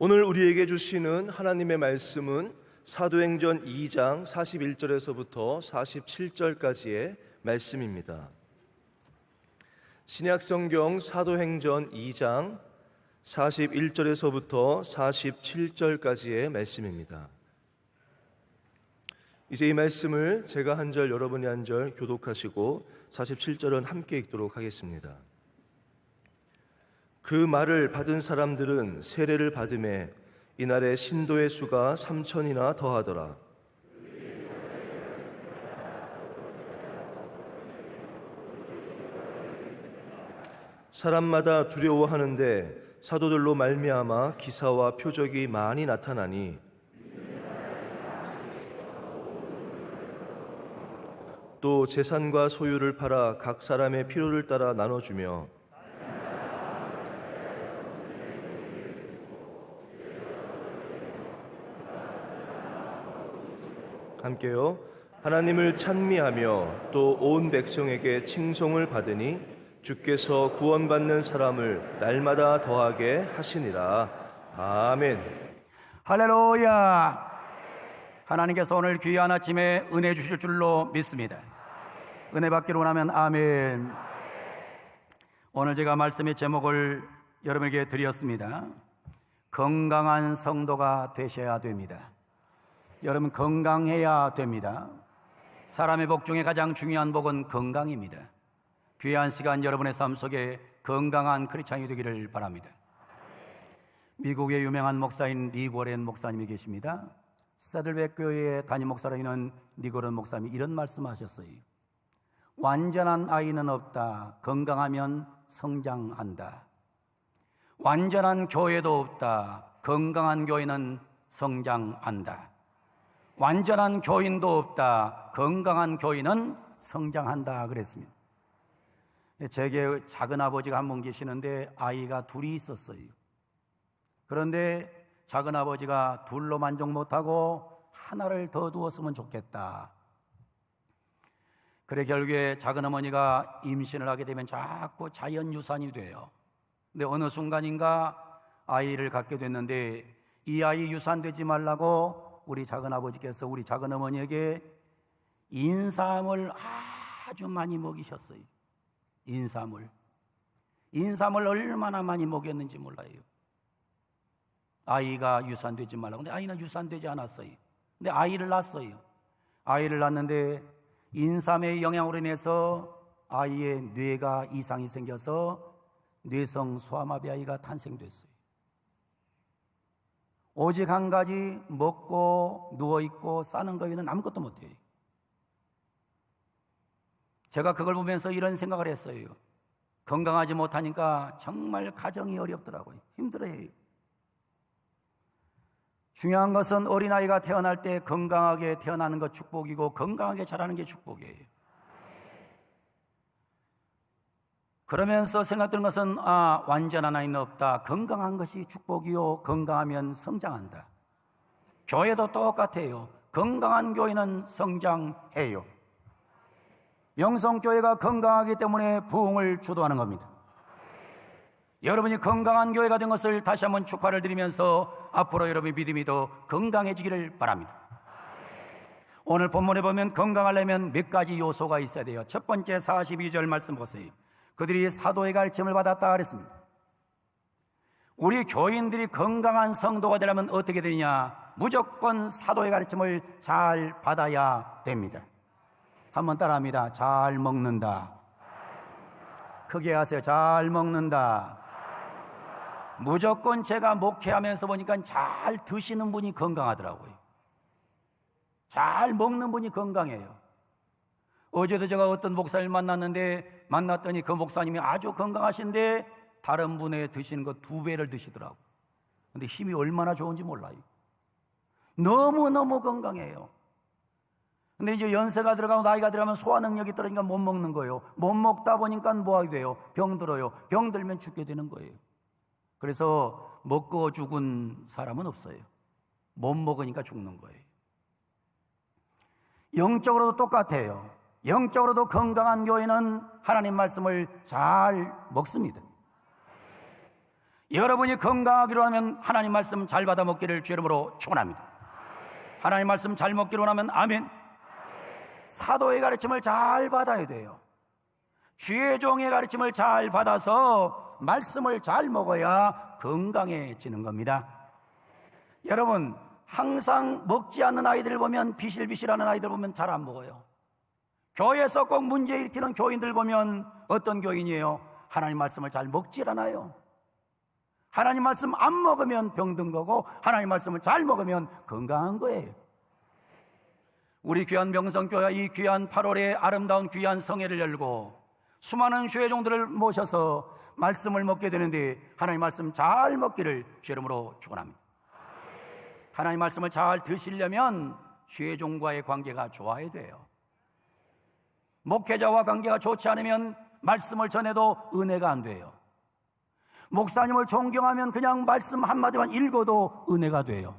오늘 우리에게 주시는 하나님의 말씀은 사도행전 2장 41절에서부터 47절까지의 말씀입니다. 신약성경 사도행전 2장 41절에서부터 47절까지의 말씀입니다. 이제 이 말씀을 제가 한 절, 여러분이 한 절 교독하시고 47절은 함께 읽도록 하겠습니다. 그 말을 받은 사람들은 세례를 받음에 이날에 신도의 수가 3,000이나 더하더라. 사람마다 두려워하는데 사도들로 말미암아 기사와 표적이 많이 나타나니 또 재산과 소유를 팔아 각 사람의 필요를 따라 나눠주며 함께요. 하나님을 찬미하며 또 온 백성에게 칭송을 받으니 주께서 구원받는 사람을 날마다 더하게 하시니라. 아멘. 할렐루야. 하나님께서 오늘 귀한 아침에 은혜 주실 줄로 믿습니다. 은혜 받기로 원하면 아멘. 오늘 제가 말씀의 제목을 여러분에게 드렸습니다. 건강한 성도가 되셔야 됩니다. 여러분, 건강해야 됩니다. 사람의 복 중에 가장 중요한 복은 건강입니다. 귀한 시간 여러분의 삶 속에 건강한 크리스찬이 되기를 바랍니다. 미국의 유명한 목사인 니고렌 목사님이 계십니다. 세들백 교회의 담임 목사로 있는 니고렌 목사님이 이런 말씀하셨어요. 완전한 아이는 없다. 건강하면 성장한다. 완전한 교회도 없다. 건강한 교회는 성장한다. 완전한 교인도 없다. 건강한 교인은 성장한다 그랬습니다. 제게 작은 아버지가 한 분 계시는데 아이가 둘이 있었어요. 그런데 작은 아버지가 둘로 만족 못하고 하나를 더 두었으면 좋겠다. 그래 결국에 작은 어머니가 임신을 하게 되면 자꾸 자연유산이 돼요. 근데 어느 순간인가 아이를 갖게 됐는데 이 아이 유산되지 말라고 우리 작은 아버지께서 우리 작은 어머니에게 인삼을 아주 많이 먹이셨어요. 인삼을 얼마나 많이 먹였는지 몰라요. 아이가 유산되지 말라고. 근데 아이는 유산되지 않았어요. 근데 아이를 낳았어요. 아이를 낳았는데 인삼의 영향으로 인해서 아이의 뇌가 이상이 생겨서 뇌성 소아마비 아이가 탄생됐어요. 오직 한 가지, 먹고 누워있고 싸는 거 외에는 아무것도 못해요. 제가 그걸 보면서 이런 생각을 했어요. 건강하지 못하니까 정말 가정이 어렵더라고요. 힘들어요. 중요한 것은 어린아이가 태어날 때 건강하게 태어나는 것 축복이고 건강하게 자라는 게 축복이에요. 그러면서 생각드는 것은 완전한 아이는 없다. 건강한 것이 축복이요. 건강하면 성장한다. 교회도 똑같아요. 건강한 교회는 성장해요. 영성교회가 건강하기 때문에 부흥을 주도하는 겁니다. 여러분이 건강한 교회가 된 것을 다시 한번 축하를 드리면서 앞으로 여러분의 믿음이 더 건강해지기를 바랍니다. 오늘 본문에 보면 건강하려면 몇 가지 요소가 있어야 돼요. 첫 번째 42절 말씀 보세요. 그들이 사도의 가르침을 받았다 그랬습니다. 우리 교인들이 건강한 성도가 되려면 어떻게 되느냐? 무조건 사도의 가르침을 잘 받아야 됩니다. 한번 따라합니다. 잘 먹는다. 크게 하세요. 잘 먹는다. 무조건 제가 목회하면서 보니까 잘 드시는 분이 건강하더라고요. 잘 먹는 분이 건강해요. 어제도 제가 어떤 목사를 만났더니 그 목사님이 아주 건강하신데 다른 분의 드시는 거 2배를 드시더라고요. 근데 힘이 얼마나 좋은지 몰라요. 너무너무 건강해요. 근데 이제 연세가 들어가고 나이가 들어가면 소화 능력이 떨어지니까 못 먹는 거예요. 못 먹다 보니까 뭐 하게 돼요? 병들어요. 병들면 죽게 되는 거예요. 그래서 먹고 죽은 사람은 없어요. 못 먹으니까 죽는 거예요. 영적으로도 똑같아요. 영적으로도 건강한 교회는 하나님 말씀을 잘 먹습니다. 여러분이 건강하기로 하면 하나님 말씀 잘 받아 먹기를 주 이름으로 축원합니다. 하나님 말씀 잘 먹기로 하면 아멘. 사도의 가르침을 잘 받아야 돼요. 주의 종의 가르침을 잘 받아서 말씀을 잘 먹어야 건강해지는 겁니다. 여러분, 항상 먹지 않는 아이들 보면, 비실비실하는 아이들 보면 잘 안 먹어요. 교회에서 꼭 문제 일으키는 교인들 보면 어떤 교인이에요? 하나님 말씀을 잘 먹질 않아요. 하나님 말씀 안 먹으면 병든 거고, 하나님 말씀을 잘 먹으면 건강한 거예요. 우리 귀한 명성교회, 이 귀한 8월에 아름다운 귀한 성회를 열고 수많은 주의 종들을 모셔서 말씀을 먹게 되는데, 하나님 말씀 잘 먹기를 주 이름으로 축원합니다. 하나님 말씀을 잘 드시려면 주의 종과의 관계가 좋아야 돼요. 목회자와 관계가 좋지 않으면 말씀을 전해도 은혜가 안 돼요. 목사님을 존경하면 그냥 말씀 한마디만 읽어도 은혜가 돼요.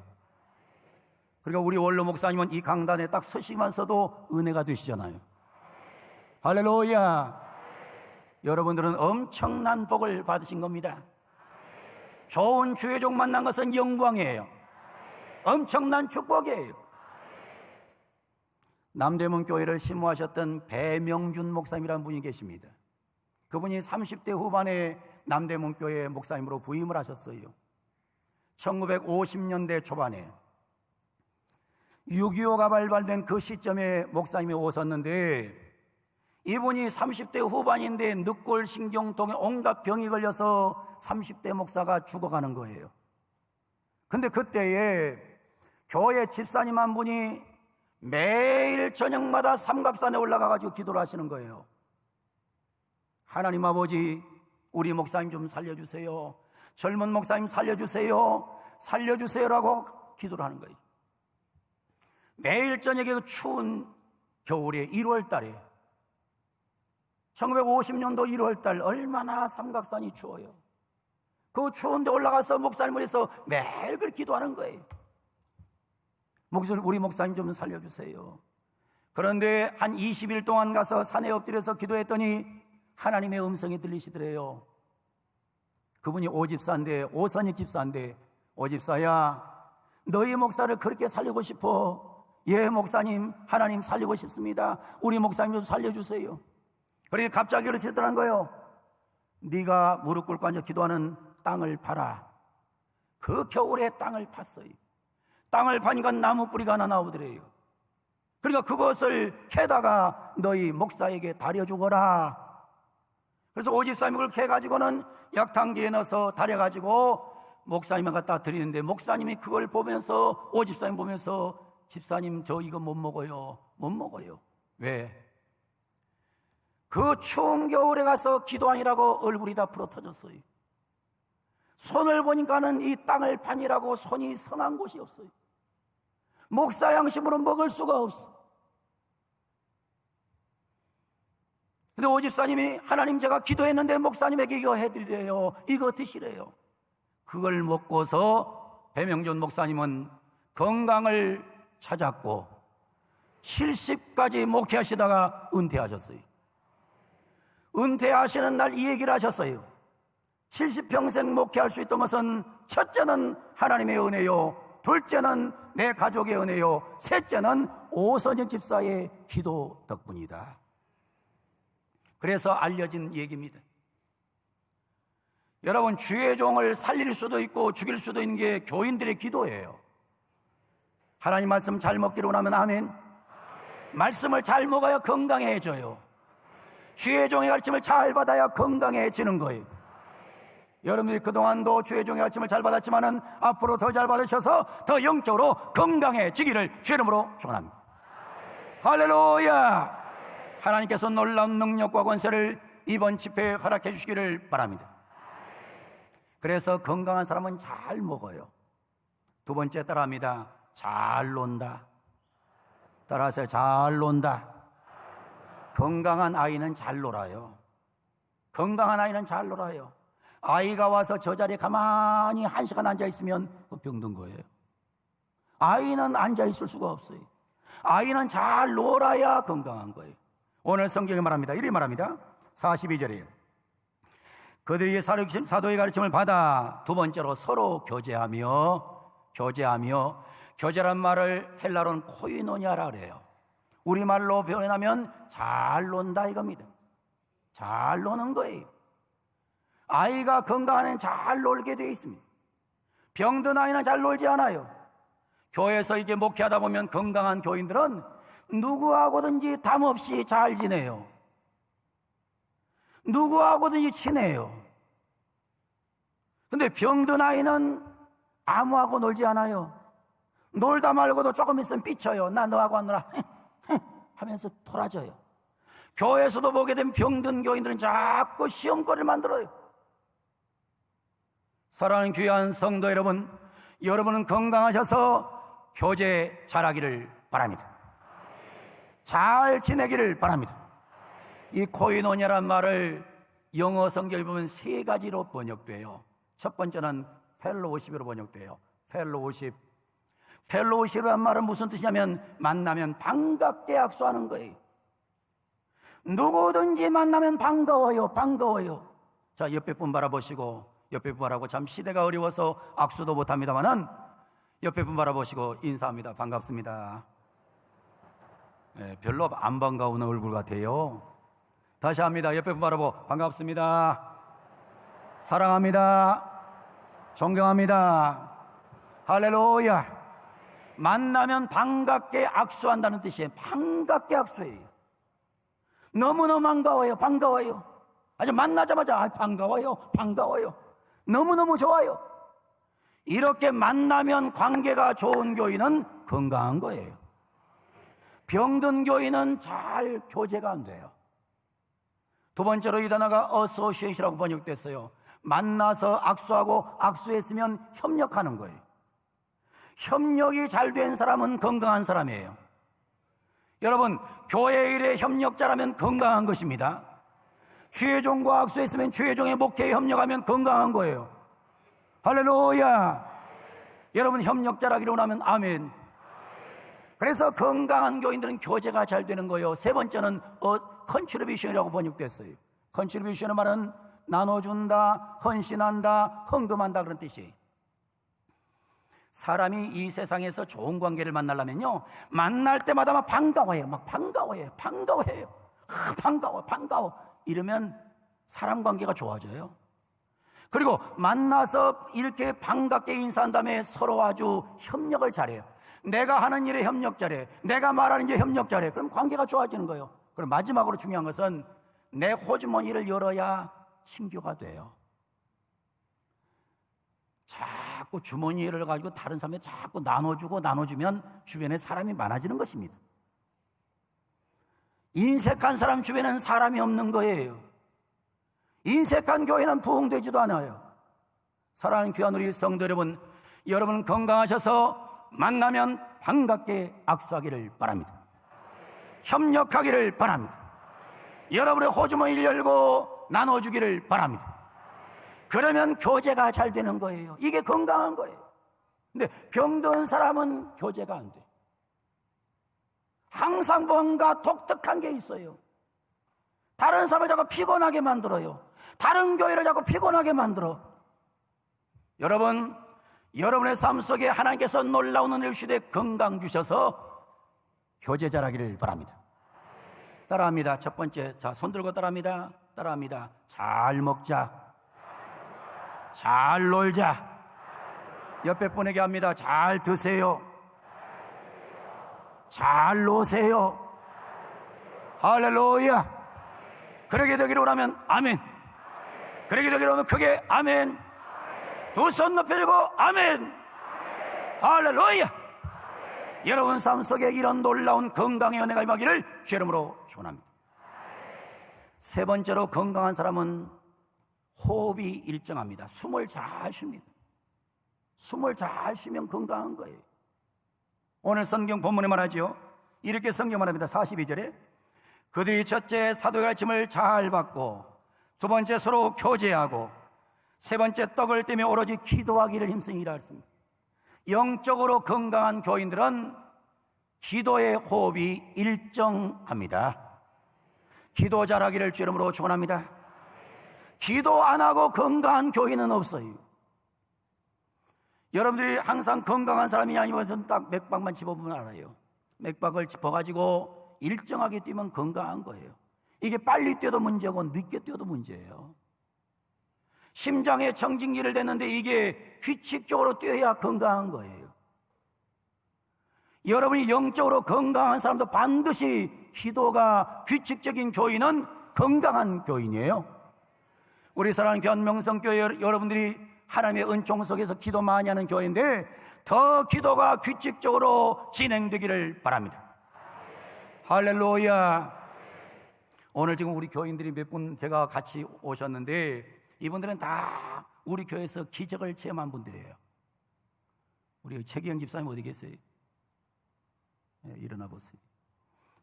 그러니까 우리 원로 목사님은 이 강단에 딱 서시기만 써도 은혜가 되시잖아요. 할렐루야. 여러분들은 엄청난 복을 받으신 겁니다. 좋은 주의 종 만난 것은 영광이에요. 엄청난 축복이에요. 남대문 교회를 심호하셨던 배명준 목사님이라는 분이 계십니다. 그분이 30대 후반에 남대문 교회 목사님으로 부임을 하셨어요. 1950년대 초반에 6.25가 발발된 그 시점에 목사님이 오셨는데, 이분이 30대 후반인데 늑골신경통에 온갖 병이 걸려서 30대 목사가 죽어가는 거예요. 근데 그때에 교회 집사님 한 분이 매일 저녁마다 삼각산에 올라가가지고 기도를 하시는 거예요. 하나님 아버지, 우리 목사님 좀 살려주세요. 젊은 목사님 살려주세요. 살려주세요라고 기도를 하는 거예요. 매일 저녁에 그 추운 겨울에 1월 달에, 1950년도 1월 달, 얼마나 삼각산이 추워요. 그 추운데 올라가서 목사님을 해서 매일 그렇게 기도하는 거예요. 우리 목사님 좀 살려주세요. 그런데 한 20일 동안 가서 산에 엎드려서 기도했더니 하나님의 음성이 들리시더래요. 그분이 오집사인데, 오선익 집사인데, 오집사야, 너희 목사를 그렇게 살리고 싶어. 예, 목사님, 하나님 살리고 싶습니다. 우리 목사님 좀 살려주세요. 그러니까 갑자기 그렇게 했더란 거예요. 네가 무릎 꿇고 앉아 기도하는 땅을 파라. 그 겨울에 땅을 팠어요. 땅을 파니까 나무 뿌리가 하나 나오더래요. 그러니까 그것을 캐다가 너희 목사에게 다려주거라. 그래서 오집사님이 그걸 캐가지고는 약탕기에 넣어서 다려가지고 목사님을 갖다 드리는데, 목사님이 그걸 보면서, 오집사님 보면서, 집사님 저 이거 못 먹어요. 못 먹어요. 왜? 그 추운 겨울에 가서 기도하니라고 얼굴이 다 부러터졌어요. 손을 보니까는 이 땅을 파니라고 손이 성한 곳이 없어요. 목사 양심으로 먹을 수가 없어. 근데 오집사님이, 하나님 제가 기도했는데 목사님에게 이거 해드리래요. 이거 드시래요. 그걸 먹고서 배명준 목사님은 건강을 찾았고 70까지 목회하시다가 은퇴하셨어요. 은퇴하시는 날 이 얘기를 하셨어요. 70평생 목회할 수 있던 것은 첫째는 하나님의 은혜요, 둘째는 내 가족의 은혜요, 셋째는 오선익 집사의 기도 덕분이다. 그래서 알려진 얘기입니다. 여러분, 주의 종을 살릴 수도 있고 죽일 수도 있는 게 교인들의 기도예요. 하나님 말씀 잘 먹기로 하면 아멘. 말씀을 잘 먹어야 건강해져요. 주의 종의 가르침을 잘 받아야 건강해지는 거예요. 여러분들이 그동안도 주의 종의 가르침을 잘 받았지만은 앞으로 더 잘 받으셔서 더 영적으로 건강해지기를 주 이름으로 축원합니다. 할렐루야. 하나님께서 놀라운 능력과 권세를 이번 집회에 허락해 주시기를 바랍니다. 그래서 건강한 사람은 잘 먹어요. 두 번째 따라합니다. 잘 논다. 따라하세요. 잘 논다. 건강한 아이는 잘 놀아요. 건강한 아이는 잘 놀아요. 아이가 와서 저 자리에 가만히 1시간 앉아있으면 병든 거예요. 아이는 앉아있을 수가 없어요. 아이는 잘 놀아야 건강한 거예요. 오늘 성경에 말합니다. 이렇게 말합니다. 42절에 그들이 사도의 가르침을 받아 두 번째로 서로 교제란 말을 헬라로는 코이노니아라 그래요. 우리말로 표현하면 잘 논다 이겁니다. 잘 노는 거예요. 아이가 건강한 애는 잘 놀게 되어 있습니다. 병든 아이는 잘 놀지 않아요. 교회에서 이제 목회하다 보면 건강한 교인들은 누구하고든지 담 없이 잘 지내요. 누구하고든지 친해요. 근데 병든 아이는 아무하고 놀지 않아요. 놀다 말고도 조금 있으면 삐쳐요. 나 너하고 안 놀아 하면서 돌아져요. 교회에서도 보게 되면 병든 교인들은 자꾸 시험거리를 만들어요. 사랑하는 귀한 성도 여러분, 여러분은 건강하셔서 교제 잘하기를 바랍니다. 잘 지내기를 바랍니다. 이 코이노니아란 말을 영어 성경에 보면 세 가지로 번역돼요. 첫 번째는 펠로우십으로 번역돼요. 펠로우십이란 말은 무슨 뜻이냐면 만나면 반갑게 악수하는 거예요. 누구든지 만나면 반가워요. 자, 옆에 분 바라보시고, 옆에 분 바라보고, 참 시대가 어려워서 악수도 못합니다만은 옆에 분 바라보시고 인사합니다. 반갑습니다. 네, 별로 안 반가운 얼굴 같아요. 다시 합니다. 옆에 분 바라보고 반갑습니다. 사랑합니다. 존경합니다. 할렐루야. 만나면 반갑게 악수한다는 뜻이에요. 반갑게 악수해요. 너무너무 반가워요. 아주 만나자마자 반가워요. 너무너무 좋아요. 이렇게 만나면 관계가 좋은 교인은 건강한 거예요. 병든 교인은 잘 교제가 안 돼요. 두 번째로 이 단어가 association이라고 번역됐어요. 만나서 악수하고 악수했으면 협력하는 거예요. 협력이 잘 된 사람은 건강한 사람이에요. 여러분, 교회 일에 협력자라면 건강한 것입니다. 주의종과 악수했으면 주의종의 목회에 협력하면 건강한 거예요. 할렐루야. 여러분, 협력자라기를 원하면 아멘. 그래서 건강한 교인들은 교제가 잘 되는 거예요. 세 번째는 contribution이라고 번역됐어요. contribution의 말은 나눠준다, 헌신한다, 헌금한다 그런 뜻이에요. 사람이 이 세상에서 좋은 관계를 만나려면요, 만날 때마다 막 반가워요. 반가워. 이러면 사람 관계가 좋아져요. 그리고 만나서 이렇게 반갑게 인사한 다음에 서로 아주 협력을 잘해요. 내가 하는 일에 협력 잘해. 내가 말하는 일에 협력 잘해. 그럼 관계가 좋아지는 거예요. 그럼 마지막으로 중요한 것은 내 호주머니를 열어야 친교가 돼요. 자꾸 주머니를 가지고 다른 사람한테 자꾸 나눠주면 주변에 사람이 많아지는 것입니다. 인색한 사람 주변에는 사람이 없는 거예요. 인색한 교회는 부흥되지도 않아요. 사랑하는 귀한 우리 성도 여러분, 여러분 건강하셔서 만나면 반갑게 악수하기를 바랍니다. 협력하기를 바랍니다. 여러분의 호주머니를 열고 나눠주기를 바랍니다. 그러면 교제가 잘 되는 거예요. 이게 건강한 거예요. 근데 병든 사람은 교제가 안 돼. 항상 뭔가 독특한 게 있어요. 다른 사람을 자꾸 피곤하게 만들어요. 다른 교회를 자꾸 피곤하게 만들어. 여러분, 여러분의 삶 속에 하나님께서 놀라운 은혜를 주시되 건강 주셔서 교제 잘하기를 바랍니다. 따라합니다. 첫 번째, 자, 손 들고 따라합니다. 잘 먹자. 잘 놀자. 옆에 분에게 합니다. 잘 드세요. 잘 노세요. 할렐루야. 그러게 되기를 원하면 아멘. 그러게 되기를 원하면 크게 아멘. 두 손 높이 들고 아멘. 할렐루야. 여러분 삶 속에 이런 놀라운 건강의 은혜가 임하기를 주 이름으로 축원합니다. 세 번째로 건강한 사람은 호흡이 일정합니다. 숨을 잘 쉽니다. 숨을 잘 쉬면 건강한 거예요. 오늘 성경 본문에 말하죠. 이렇게 성경 말합니다. 42절에 그들이 첫째 사도의 가르침을 잘 받고 두 번째 서로 교제하고 세 번째 떡을 떼며 오로지 기도하기를 힘쓰니라 했습니다. 영적으로 건강한 교인들은 기도의 호흡이 일정합니다. 기도 잘하기를 주 이름으로 축원합니다. 기도 안 하고 건강한 교인은 없어요. 여러분들이 항상 건강한 사람이 아니면 저는 딱 맥박만 짚어보면 알아요. 맥박을 짚어가지고 일정하게 뛰면 건강한 거예요. 이게 빨리 뛰어도 문제고 늦게 뛰어도 문제예요. 심장에 청진기를 댔는데 이게 규칙적으로 뛰어야 건강한 거예요. 여러분이 영적으로 건강한 사람도 반드시 기도가 규칙적인 교인은 건강한 교인이에요. 우리 사랑하는 변명성교회 여러분들이 하나님의 은총 속에서 기도 많이 하는 교회인데 더 기도가 규칙적으로 진행되기를 바랍니다. 할렐루야. 오늘 지금 우리 교인들이 몇 분 제가 같이 오셨는데 이분들은 다 우리 교회에서 기적을 체험한 분들이에요. 우리 최기영 집사님 어디 계세요? 네, 일어나 보세요.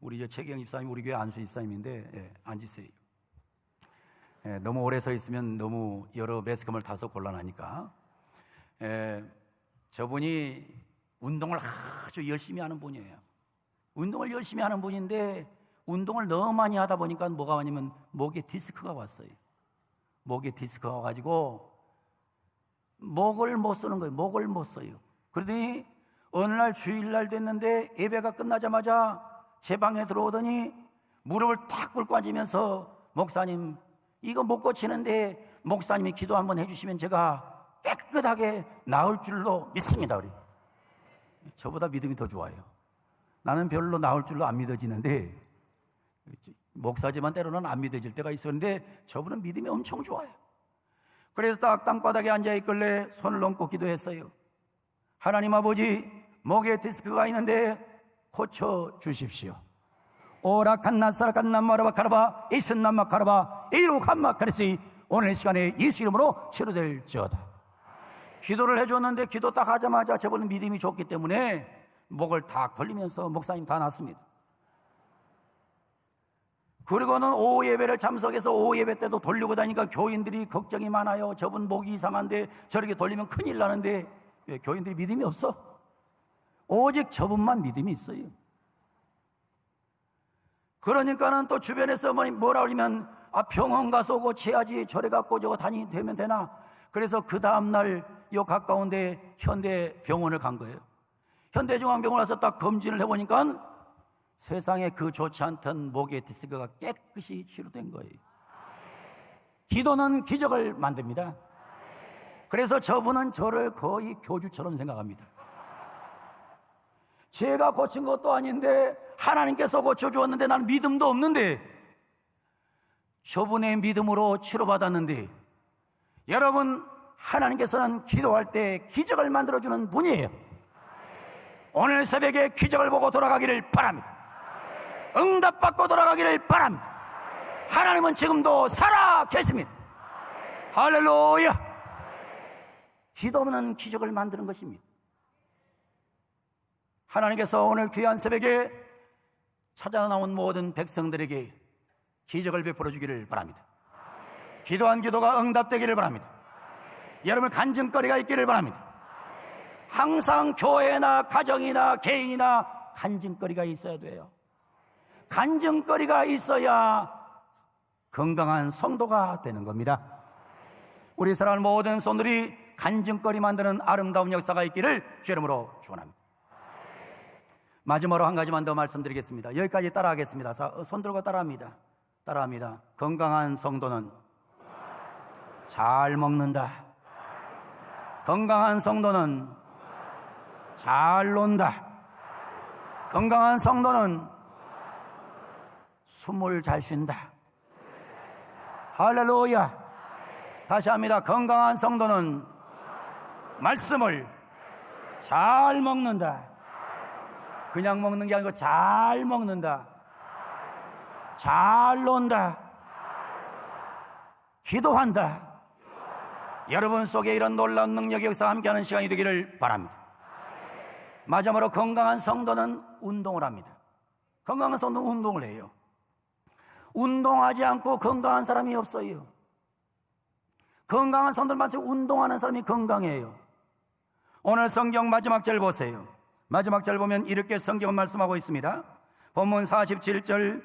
우리 최기영 집사님 우리 교회 안수 집사님인데 앉으세요. 너무 오래 서 있으면 너무 여러 매스컴을 타서 곤란하니까. 저분이 운동을 아주 열심히 하는 분이에요. 운동을 열심히 하는 분인데 운동을 너무 많이 하다 보니까 뭐가 왔냐면 목에 디스크가 왔어요. 목에 디스크가 와가지고 목을 못 쓰는 거예요. 목을 못 써요. 그러더니 어느 날 주일날 됐는데 예배가 끝나자마자 제 방에 들어오더니 무릎을 탁 꿇고 앉으면서 목사님 이거 못 고치는데 목사님이 기도 한번 해주시면 제가 깨끗하게 나을 줄로 믿습니다. 우리 저보다 믿음이 더 좋아요. 나는 별로 나을 줄로 안 믿어지는데 목사지만 때로는 안 믿어질 때가 있었는데 저분은 믿음이 엄청 좋아요. 그래서 딱 땅바닥에 앉아있길래 손을 얹고 기도했어요. 하나님 아버지 목에 디스크가 있는데 고쳐주십시오. 오라칸나사라칸나마라바카라바 이슨나마카라바 이루칸마카리시 오늘 시간에 예수 이름으로 치료될지어다. 기도를 해줬는데 기도 딱 하자마자 저분은 믿음이 좋기 때문에 목을 딱 돌리면서 목사님 다 낫습니다. 그리고는 오후 예배를 참석해서 오후 예배 때도 돌리고 다니니까 교인들이 걱정이 많아요. 저분 목이 이상한데 저렇게 돌리면 큰일 나는데 왜 교인들이 믿음이 없어? 오직 저분만 믿음이 있어요. 그러니까는 또 주변에서 뭐라 그러면 병원 가서 고쳐야지 저래 갖고 저거 되면 되나? 그래서 그 다음날 요 가까운데 현대병원을 간 거예요. 현대중앙병원 와서 딱 검진을 해보니까 세상에 그 좋지 않던 목의 디스크가 깨끗이 치료된 거예요. 기도는 기적을 만듭니다. 그래서 저분은 저를 거의 교주처럼 생각합니다. 제가 고친 것도 아닌데 하나님께서 고쳐주었는데 나는 믿음도 없는데 저분의 믿음으로 치료받았는데 여러분 하나님께서는 기도할 때 기적을 만들어주는 분이에요. 오늘 새벽에 기적을 보고 돌아가기를 바랍니다. 응답받고 돌아가기를 바랍니다. 하나님은 지금도 살아 계십니다. 할렐루야. 기도는 기적을 만드는 것입니다. 하나님께서 오늘 귀한 새벽에 찾아 나온 모든 백성들에게 기적을 베풀어 주기를 바랍니다. 기도한 기도가 응답되기를 바랍니다. 여러분 간증거리가 있기를 바랍니다. 항상 교회나 가정이나 개인이나 간증거리가 있어야 돼요. 간증거리가 있어야 건강한 성도가 되는 겁니다. 우리 사랑하는 모든 손들이 간증거리 만드는 아름다운 역사가 있기를 주의 이름으로 축원합니다. 마지막으로 한 가지만 더 말씀드리겠습니다. 여기까지 따라하겠습니다. 자, 손 들고 따라합니다. 따라합니다. 건강한 성도는 잘 먹는다. 건강한 성도는 잘 논다. 건강한 성도는 숨을 잘 쉰다. 할렐루야. 다시 합니다. 건강한 성도는 말씀을 잘 먹는다. 그냥 먹는 게 아니고 잘 먹는다. 잘 논다. 기도한다. 여러분 속에 이런 놀라운 능력의 역사와 함께하는 시간이 되기를 바랍니다. 마지막으로 건강한 성도는 운동을 합니다. 건강한 성도는 운동을 해요. 운동하지 않고 건강한 사람이 없어요. 건강한 성도들만 운동하는 사람이 건강해요. 오늘 성경 마지막 절 보세요. 마지막 절 보면 이렇게 성경은 말씀하고 있습니다. 본문 47절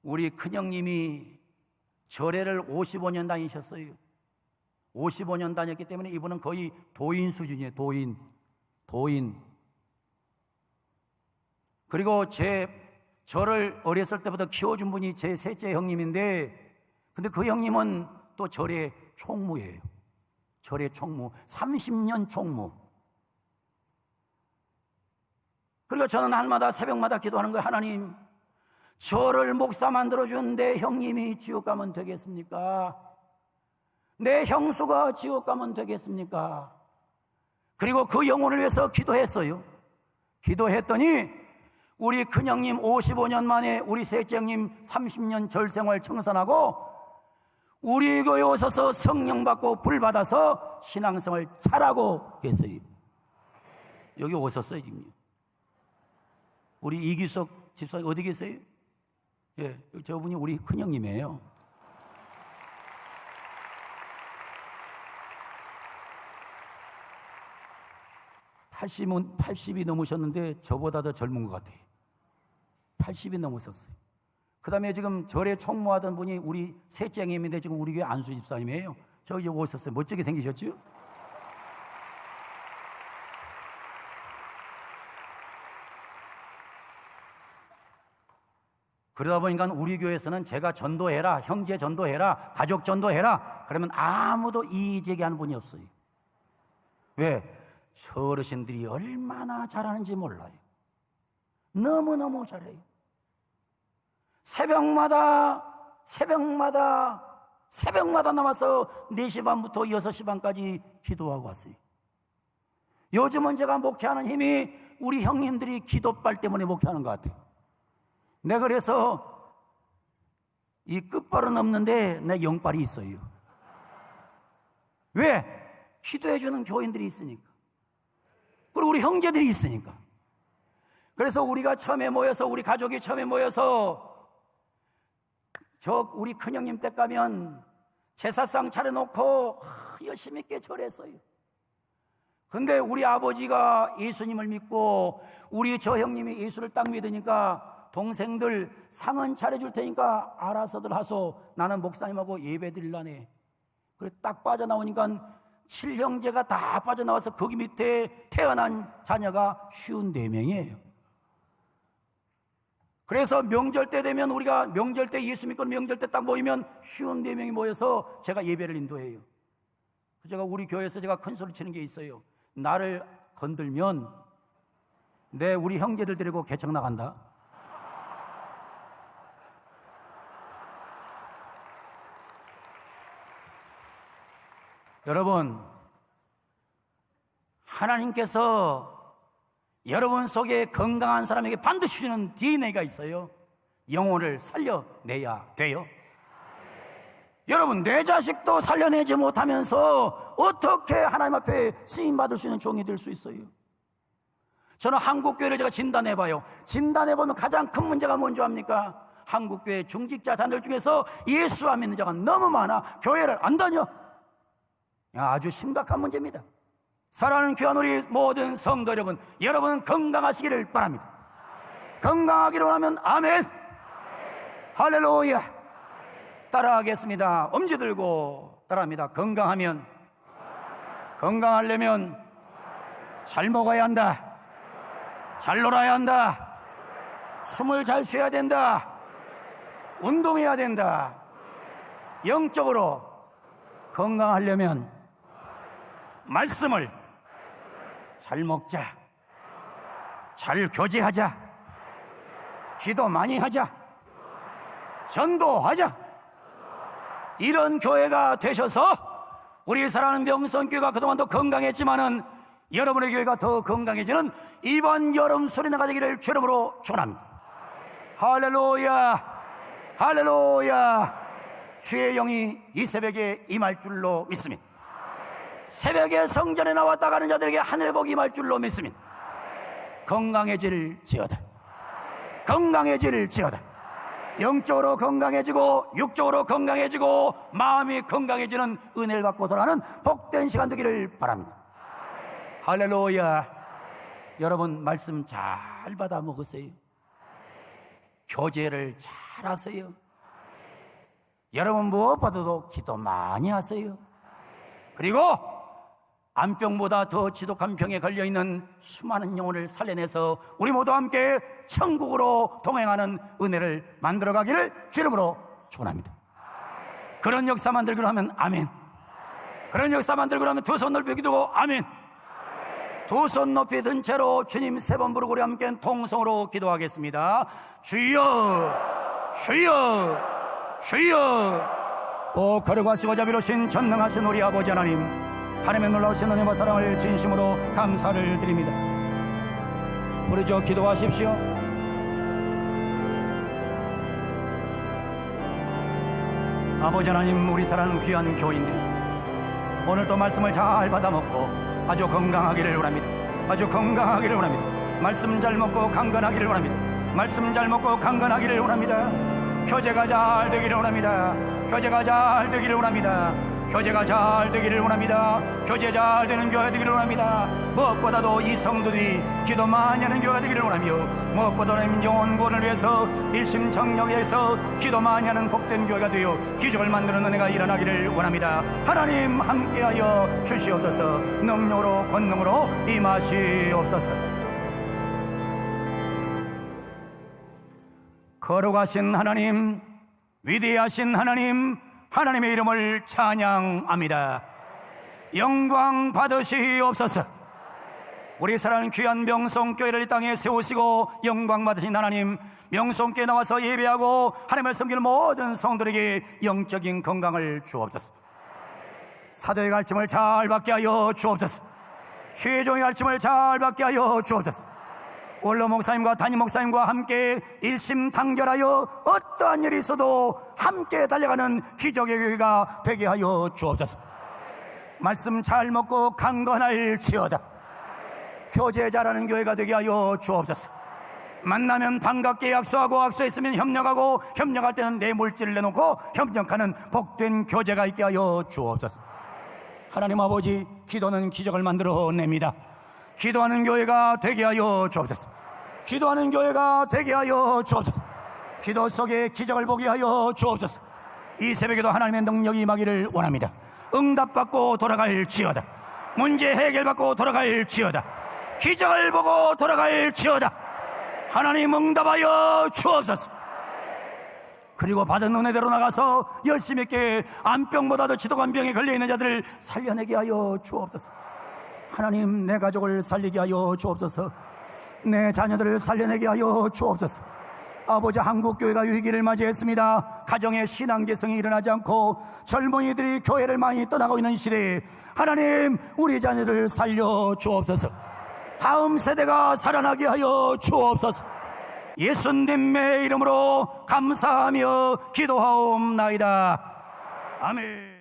우리 큰형님이 절에를 55년 다니셨어요. 55년 다녔기 때문에 이분은 거의 도인 수준이에요. 도인. 그리고 저를 어렸을 때부터 키워준 분이 제 셋째 형님인데, 근데 그 형님은 또 절의 총무예요. 절의 총무, 30년 총무. 그리고 저는 날마다 새벽마다 기도하는 거예요. 하나님, 저를 목사 만들어준 내 형님이 지옥 가면 되겠습니까? 내 형수가 지옥 가면 되겠습니까? 그리고 그 영혼을 위해서 기도했어요. 기도했더니 우리 큰형님 55년 만에 우리 셋째 형님 30년 절생활 청산하고 우리 교회 오셔서 성령 받고 불 받아서 신앙생활 잘하고 계세요. 여기 오셨어요 지금. 우리 이기석 집사님 어디 계세요? 예, 저분이 우리 큰형님이에요. (80이) 넘으셨는데 저보다 더 젊은 것 같아요. 80이 넘으셨어요. 그 다음에 지금 절에 총무하던 분이 우리 셋째 형님인데 지금 우리 교회 안수 집사님이에요. 저기 오셨어요. 멋지게 생기셨죠? 그러다 보니까 우리 교회에서는 제가 전도해라, 형제 전도해라, 가족 전도해라 그러면 아무도 이의 제기하는 분이 없어요. 왜? 저 어르신들이 얼마나 잘하는지 몰라요. 너무너무 잘해요. 새벽마다 나와서 4시 반부터 6시 반까지 기도하고 왔어요. 요즘은 제가 목회하는 힘이 우리 형님들이 기도빨 때문에 목회하는 것 같아요. 내가 그래서 이 끝발은 없는데 내 영발이 있어요. 왜? 기도해주는 교인들이 있으니까. 그리고 우리 형제들이 있으니까. 그래서 우리가 처음에 모여서, 우리 가족이 처음에 모여서 우리 큰형님 댁 가면 제사상 차려놓고 열심히 있게 절했어요. 근데 우리 아버지가 예수님을 믿고 우리 저 형님이 예수를 딱 믿으니까 동생들 상은 차려줄 테니까 알아서들 하소. 나는 목사님하고 예배 드리려네. 그래 딱 빠져나오니까 7형제가 다 빠져나와서 거기 밑에 태어난 자녀가 54명이에요. 그래서 명절 때 되면 우리가 명절 때 예수 믿고 명절 때 딱 모이면 54명이 모여서 제가 예배를 인도해요. 제가 우리 교회에서 제가 큰 소리 치는 게 있어요. 나를 건들면 우리 형제들 데리고 개척 나간다. 여러분, 하나님께서 여러분 속에 건강한 사람에게 반드시 주는 DNA가 있어요. 영혼을 살려내야 돼요. 여러분, 내 자식도 살려내지 못하면서 어떻게 하나님 앞에 쓰임받을 수 있는 종이 될 수 있어요? 저는 한국교회를 제가 진단해봐요. 진단해보면 가장 큰 문제가 뭔지 압니까? 한국교회 중직자 자녀들 중에서 예수 안 믿는 자가 너무 많아. 교회를 안 다녀. 아주 심각한 문제입니다. 사랑하는 귀한 우리 모든 성도 여러분, 여러분 건강하시기를 바랍니다. 건강하기를 원하면 아멘. 할렐루야. 따라하겠습니다. 엄지 들고 따라합니다. 건강하려면 잘 먹어야 한다. 잘 놀아야 한다. 숨을 잘 쉬어야 된다. 운동해야 된다. 영적으로 건강하려면 말씀을 잘 먹자. 잘 교제하자. 기도 많이 하자. 전도하자. 이런 교회가 되셔서 우리 사랑하는 명성교회가 그동안도 건강했지만은 여러분의 교회가 더 건강해지는 이번 여름 수련회가 되기를 주름으로 축원합니다. 할렐루야. 할렐루야. 주의 영이 이 새벽에 임할 줄로 믿습니다. 새벽에 성전에 나왔다 가는 자들에게 하늘의 복이 임할 줄로 믿습니다. 건강해질지어다. 건강해질지어다. 영적으로 건강해지고 육적으로 건강해지고 마음이 건강해지는 은혜를 받고 돌아가는 복된 시간 되기를 바랍니다. 할렐루야. 여러분 말씀 잘 받아 먹으세요. 교제를 잘 하세요. 여러분 무엇보다도 기도 많이 하세요. 그리고 암병보다 더 지독한 병에 걸려있는 수많은 영혼을 살려내서 우리 모두 함께 천국으로 동행하는 은혜를 만들어가기를 주름으로 축원합니다. 그런 역사 만들기로 하면 아멘. 그런 역사 만들기로 하면 두 손 높이 기도하고 아멘. 두 손 높이 든 채로 주님 3번 부르고 우리 함께 통성으로 기도하겠습니다. 주여 주여 주여. 오 거룩하시고 자비로우신 전능하신 우리 아버지 하나님, 하나님의 놀라우신 은혜와 사랑을 진심으로 감사를 드립니다. 부르짖어 기도하십시오. 아버지 하나님, 우리 사랑하는 귀한 교인들, 오늘도 말씀을 잘 받아먹고 아주 건강하기를 원합니다. 아주 건강하기를 원합니다. 말씀 잘 먹고 강건하기를 원합니다. 말씀 잘 먹고 강건하기를 원합니다. 교제가 잘 되기를 원합니다. 교제가 잘 되기를 원합니다. 교제가 잘 되기를 원합니다. 교제 잘 되는 교회가 되기를 원합니다. 무엇보다도 이 성도들이 기도 많이 하는 교회가 되기를 원하며, 무엇보다도 영혼 구원을 위해서 일심정력에서 기도 많이 하는 복된 교회가 되어 기적을 만드는 은혜가 일어나기를 원합니다. 하나님 함께하여 주시옵소서. 능력으로 권능으로 임하시옵소서. 거룩하신 하나님, 위대하신 하나님, 하나님의 이름을 찬양합니다. 영광 받으시옵소서. 우리 사랑하는 귀한 명성교회를 이 땅에 세우시고 영광 받으신 하나님, 명성교회 나와서 예배하고 하나님을 섬기는 모든 성도들에게 영적인 건강을 주옵소서. 사도의 가르침을 잘 받게 하여 주옵소서. 최종의 가르침을 잘 받게 하여 주옵소서. 원로 목사님과 담임 목사님과 함께 일심단결하여 어떠한 일이 있어도 함께 달려가는 기적의 교회가 되게 하여 주옵소서. 말씀 잘 먹고 강건할지어다. 교제 잘하는 교회가 되게 하여 주옵소서. 만나면 반갑게 약속하고 약속했으면 협력하고 협력할 때는 내 물질을 내놓고 협력하는 복된 교제가 있게 하여 주옵소서. 하나님 아버지, 기도는 기적을 만들어냅니다. 기도하는 교회가 되게 하여 주옵소서. 기도하는 교회가 되게 하여 주옵소서. 기도 속에 기적을 보게 하여 주옵소서. 이 새벽에도 하나님의 능력이 임하기를 원합니다. 응답받고 돌아갈지어다. 문제 해결받고 돌아갈지어다. 기적을 보고 돌아갈지어다. 하나님 응답하여 주옵소서. 그리고 받은 은혜대로 나가서 열심히 있게 암병보다도 지독한 병에 걸려있는 자들을 살려내게 하여 주옵소서. 하나님, 내 가족을 살리게 하여 주옵소서. 내 자녀들을 살려내게 하여 주옵소서. 아버지, 한국교회가 위기를 맞이했습니다. 가정의 신앙 개성이 일어나지 않고 젊은이들이 교회를 많이 떠나고 있는 시대에 하나님, 우리 자녀들을 살려 주옵소서. 다음 세대가 살아나게 하여 주옵소서. 예수님의 이름으로 감사하며 기도하옵나이다. 아멘.